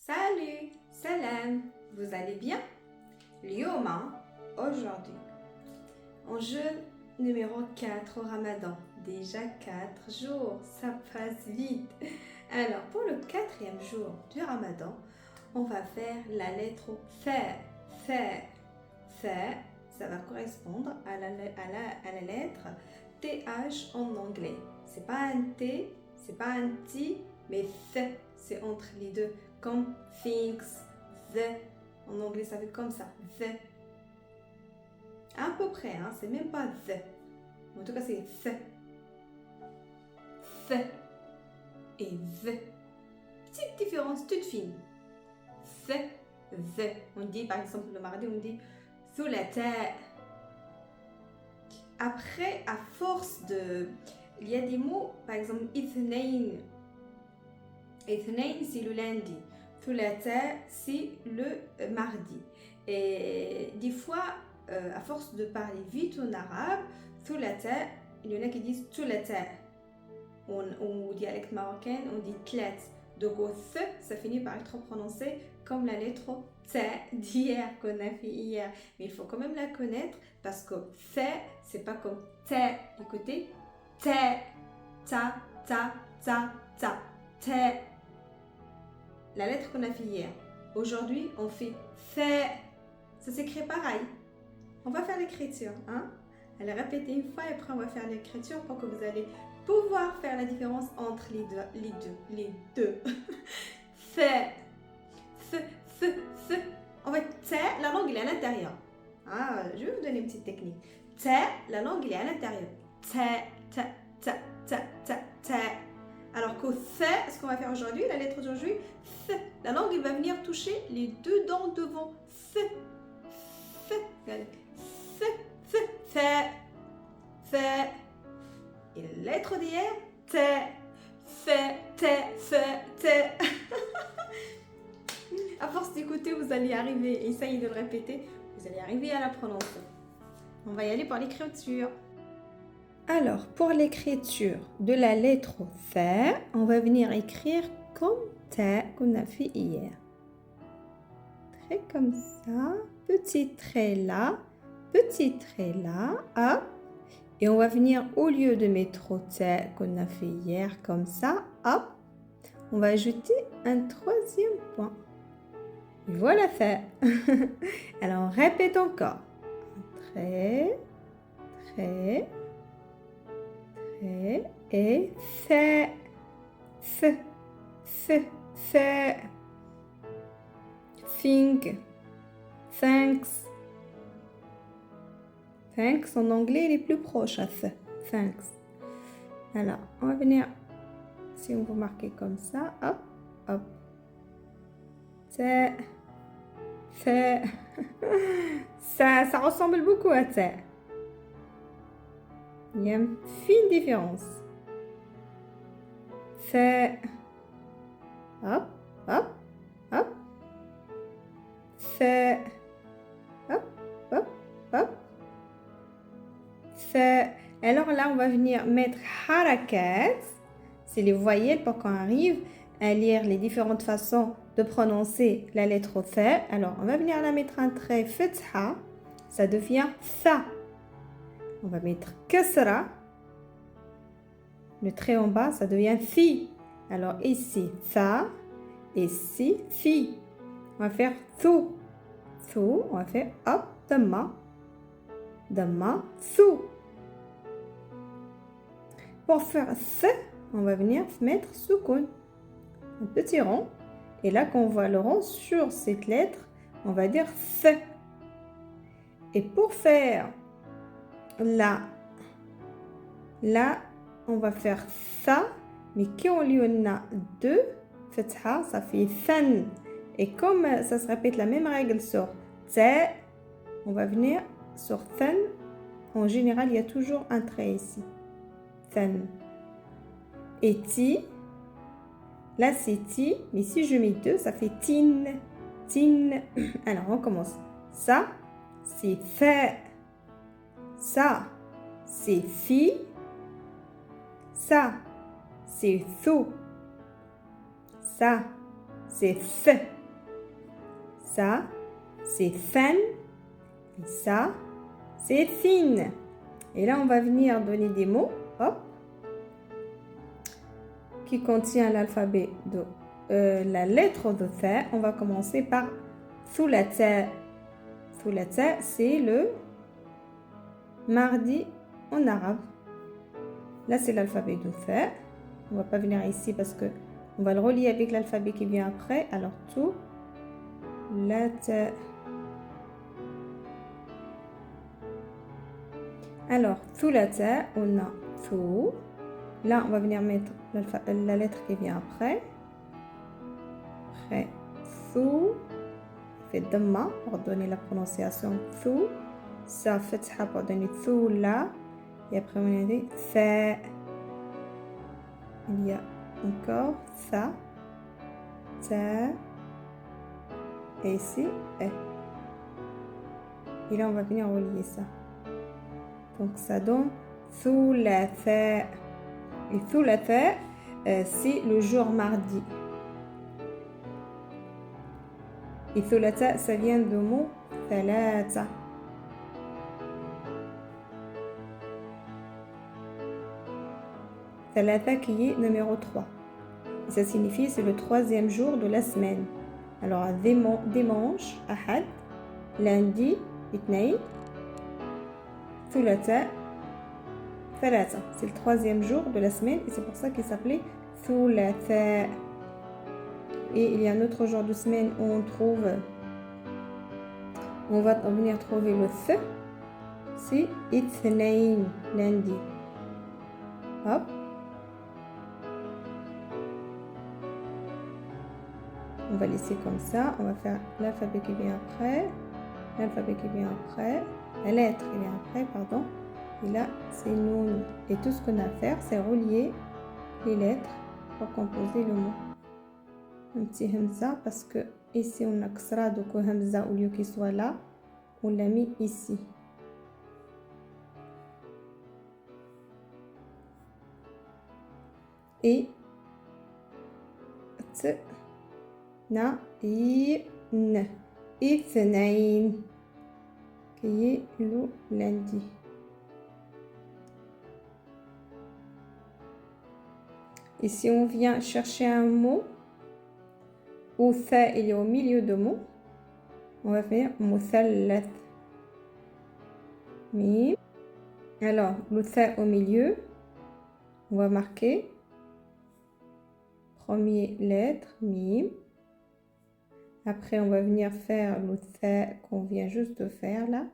Salut, salam, vous allez bien? Lyoma, aujourd'hui, en jeûne numéro 4 au Ramadan. Déjà 4 jours, ça passe vite. Alors, pour le 4e jour du Ramadan, on va faire la lettre Fa. Fa, ça va correspondre à la lettre TH en anglais. C'est pas un T, c'est pas un T, mais Th, c'est entre les deux. Comme things, the. En anglais, ça fait comme ça, the. À peu près, hein, c'est même pas the. En tout cas, c'est the. The et the. Petite différence toute fine. The. On dit, par exemple, le mardi, on dit thulatha. Après, à force de... Il y a des mots, par exemple, ithnain. Ithnain, c'est le lundi. Thulatha, c'est le mardi. Et des fois, à force de parler vite en arabe, thulatha, il y en a qui disent thulatha. Au dialecte marocain, on dit tlat. Donc au th, ça finit par être prononcé comme la lettre ta d'hier qu'on a fait hier. Mais il faut quand même la connaître parce que th, c'est pas comme ta. Écoutez, ta, ta. La lettre qu'on a fait hier. Aujourd'hui, on fait fa. Ça s'écrit pareil. On va faire l'écriture, hein? Allez, répétez une fois et après on va faire l'écriture pour que vous allez pouvoir faire la différence entre les deux. Fa. En fait, ta, la langue elle est à l'intérieur. Ah, je vais vous donner une petite technique. Ta, la langue elle est à l'intérieur. Ta. Alors qu'au th, ce qu'on va faire aujourd'hui, la lettre d'aujourd'hui, th, la langue elle va venir toucher les deux dents devant. Regardez. Th. Et la lettre d'hier, te. À force d'écouter, vous allez arriver, essayez de le répéter, vous allez arriver à la prononcer. On va y aller pour l'écriture. Alors, pour l'écriture de la lettre Fa, on va venir écrire comme ta qu'on a fait hier. Trait comme ça, petit trait là, hop. Et on va venir, au lieu de mettre ta qu'on a fait hier comme ça, hop, on va ajouter un 3e point. Et voilà fait. Alors, on répète encore. Trait, et fa. Think, thanks. Thanks, en anglais, il est plus proche à th. Thanks. Alors, on va venir, si on vous marquer comme ça, hop. Ta. Ça ressemble beaucoup à ta. Il y a une fine différence. Fa. Hop. Fa. Hop. Fa. Alors là, on va venir mettre harakat. C'est les voyelles pour qu'on arrive à lire les différentes façons de prononcer la lettre fa. Alors, on va venir la mettre un trait fatha. Ça devient tha. On va mettre kasra. Le trait en bas, ça devient thi. Alors ici, tha. Ici, thi. On va faire thu. On va faire hop, dama, thu. Pour faire th, on va venir mettre soukoun. Un petit rond. Et là, quand on voit le rond sur cette lettre, on va dire th. Et pour faire là, on va faire ça, mais quand on a deux fatha, ça fait than. Et comme ça se répète la même règle sur ta, on va venir sur than. En général, il y a toujours un trait ici. Than. Et ti, là c'est ti, mais si je mets deux, ça fait tin. Alors, on commence. Ça, c'est fa. Ça, c'est fi. Ça, c'est thu. Ça, c'est th. ça, c'est than. Et ça, c'est thin. Et là, on va venir donner des mots, hop, qui contient l'alphabet de la lettre de tha. On va commencer par thulatha. Thulatha, c'est le mardi en arabe. Là, c'est l'alphabet de tha. On va pas venir ici parce que on va le relier avec l'alphabet qui vient après. Alors, tout, la ta. Alors, thulatha, on a thu. Là, on va venir mettre la lettre qui vient après. Après, thu. Fait dhamma pour donner la prononciation thu. Ça, fatha pour donner thu là. Et après, on a dit tha. Il y a encore tha, ta. Et ici, e. Et là, on va venir relier ça. Donc, ça donne thulatha. Et thulatha, c'est le jour mardi. Et thulatha, ça vient du mot thalatha. Thalatha qui est numéro 3. Et ça signifie c'est le 3e jour de la semaine. Alors, dimanche, ahad, lundi, ithnain, thulatha, thalatha. C'est le 3e jour de la semaine et c'est pour ça qu'il s'appelait thulatha. Et il y a un autre jour de semaine où on va venir trouver le th, c'est ithnain, lundi. Hop. On va laisser comme ça. On va faire l'alphabet qui vient après. L'alphabet qui vient après. La lettre qui vient après, pardon. Et là, c'est noun. Et tout ce qu'on a à faire, c'est relier les lettres pour composer le mot. Un petit hamza parce que ici, on a ksra, donc hamza, au lieu qu'il soit là, on l'a mis ici. Et na, in, ithnain, qui est le lundi. Et si on vient chercher un mot, où tha il est au milieu de mots, on va faire muthallath. Mim. Alors, le tha au milieu, on va marquer première lettre, mim. Après, on va venir faire le tha qu'on vient juste de faire là.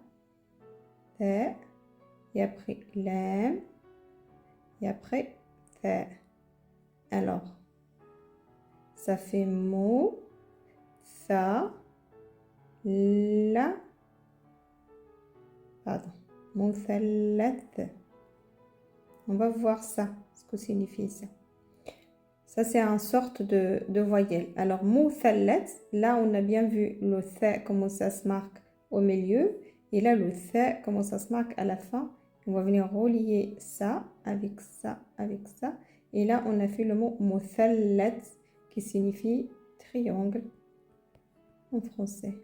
Tha. Et après, lam. Et après, tha. Alors, ça fait mot, tha, la, pardon, muthallath. On va voir ça, ce que signifie ça. Ça, c'est une sorte de voyelle. Alors, muthallath, là, on a bien vu le tha, comment ça se marque au milieu. Et là, le tha, comment ça se marque à la fin. On va venir relier ça avec ça, avec ça. Et là, on a fait le mot muthallath, qui signifie triangle en français.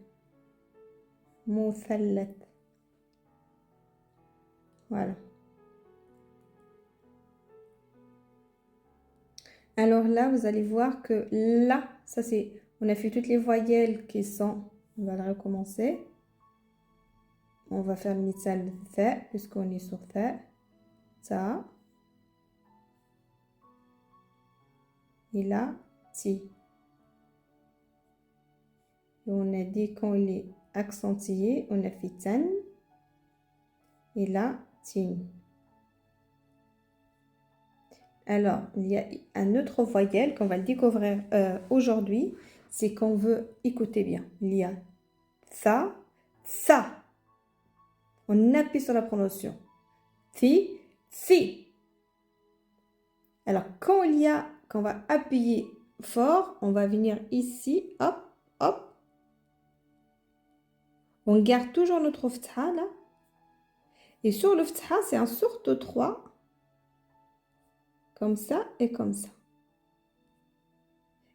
Muthallath. Voilà. Alors là, vous allez voir que là, ça c'est, on a fait toutes les voyelles qui sont, on va le recommencer. On va faire le mitsal de tha, puisqu'on est sur tha, ta. Et là, ti. Et on a dit quand il est accentué, on a fait tan. Et là, tin. Alors, il y a un autre voyelle qu'on va le découvrir aujourd'hui. C'est qu'on veut écouter bien. Il y a tha, tha. On appuie sur la prononciation. Thi, thi. Alors, quand on va appuyer fort, on va venir ici, hop, hop. On garde toujours notre ftha là. Et sur le ftha, c'est un sorte de 3. Comme ça et comme ça.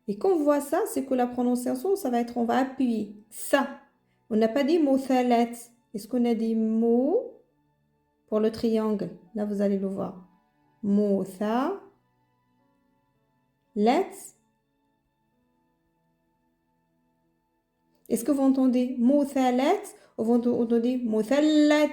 Et quand on voit ça, c'est que la prononciation, ça va être, on va appuyer. Ça. On n'a pas dit mot thalat. Est-ce qu'on a dit mot pour le triangle? Là, vous allez le voir. Mot tha. Let's. Est-ce que vous entendez mot thalat ou vous entendez mot thalat?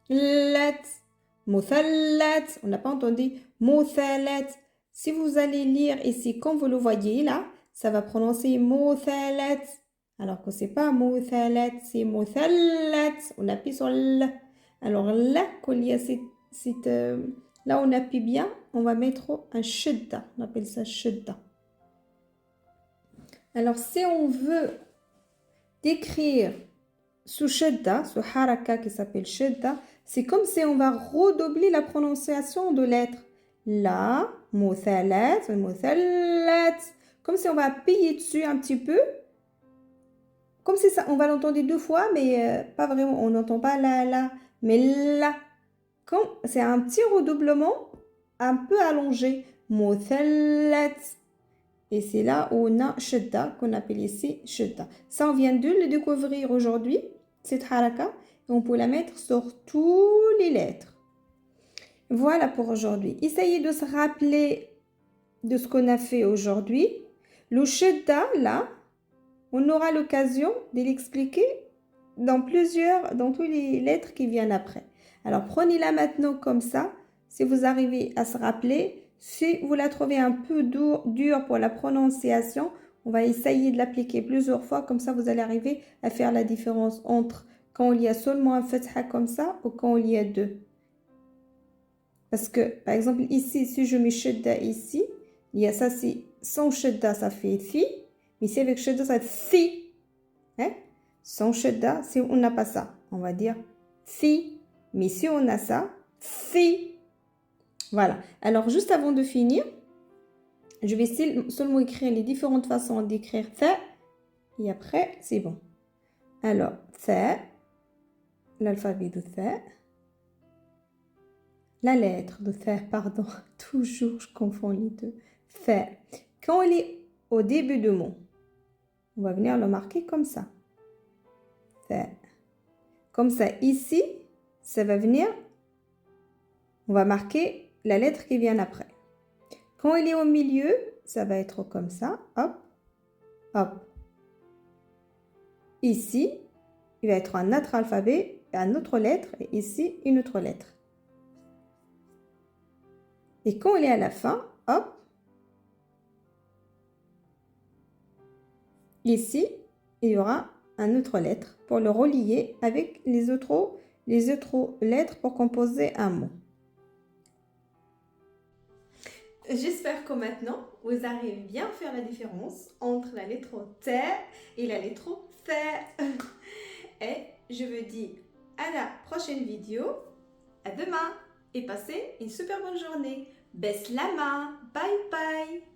Let's. Mot thalat. On n'a pas entendu mot thalat. Si vous allez lire ici, comme vous le voyez là, ça va prononcer mot thalat. Alors que c'est pas mot thalat, c'est mot thalat. On appuie sur l. Alors là, quand il y a là on appuie bien, on va mettre un shidda. On appelle ça shidda. Alors si on veut décrire ce shidda, ce haraka qui s'appelle shidda, c'est comme si on va redoubler la prononciation de lettres. La, muthalat, muthalat. Comme si on va appuyer dessus un petit peu. Comme si ça, on va l'entendre deux fois, mais pas vraiment. On n'entend pas la, mais la. C'est un petit redoublement un peu allongé. Muthalat. Et c'est là où on a shidda, qu'on appelle ici shidda. Ça, on vient de le découvrir aujourd'hui, cette haraka. Et on peut la mettre sur toutes les lettres. Voilà pour aujourd'hui. Essayez de se rappeler de ce qu'on a fait aujourd'hui. Le shidda, là, on aura l'occasion de l'expliquer dans toutes les lettres qui viennent après. Alors, prenez-la maintenant comme ça. Si vous arrivez à se rappeler, si vous la trouvez un peu dure pour la prononciation, on va essayer de l'appliquer plusieurs fois. Comme ça, vous allez arriver à faire la différence entre quand il y a seulement un fatha comme ça ou quand il y a deux. Parce que, par exemple, ici, si je mets shidda ici, il y a ça, c'est sans shidda, ça fait fi. Mais ici, avec shidda, ça fait fi. Hein? Sans shidda, si on n'a pas ça, on va dire fi. Mais si on a ça, fi. Voilà. Alors, juste avant de finir, je vais seulement écrire les différentes façons d'écrire tha. Et après, c'est bon. Alors, tha, l'alphabet de tha. La lettre de tha, pardon, toujours je confonds les deux. Tha. Quand elle est au début du mot, on va venir le marquer comme ça. Tha. Comme ça, ici, ça va venir, on va marquer la lettre qui vient après. Quand elle est au milieu, ça va être comme ça. Hop, hop. Ici, il va être un autre alphabet, une autre lettre, et ici, une autre lettre. Et quand elle est à la fin, hop, ici, il y aura une autre lettre pour le relier avec les autres lettres pour composer un mot. J'espère que maintenant, vous arrivez bien à faire la différence entre la lettre T et la lettre F. Et je vous dis à la prochaine vidéo. À demain et passez une super bonne journée. Baisse la main. Bye bye.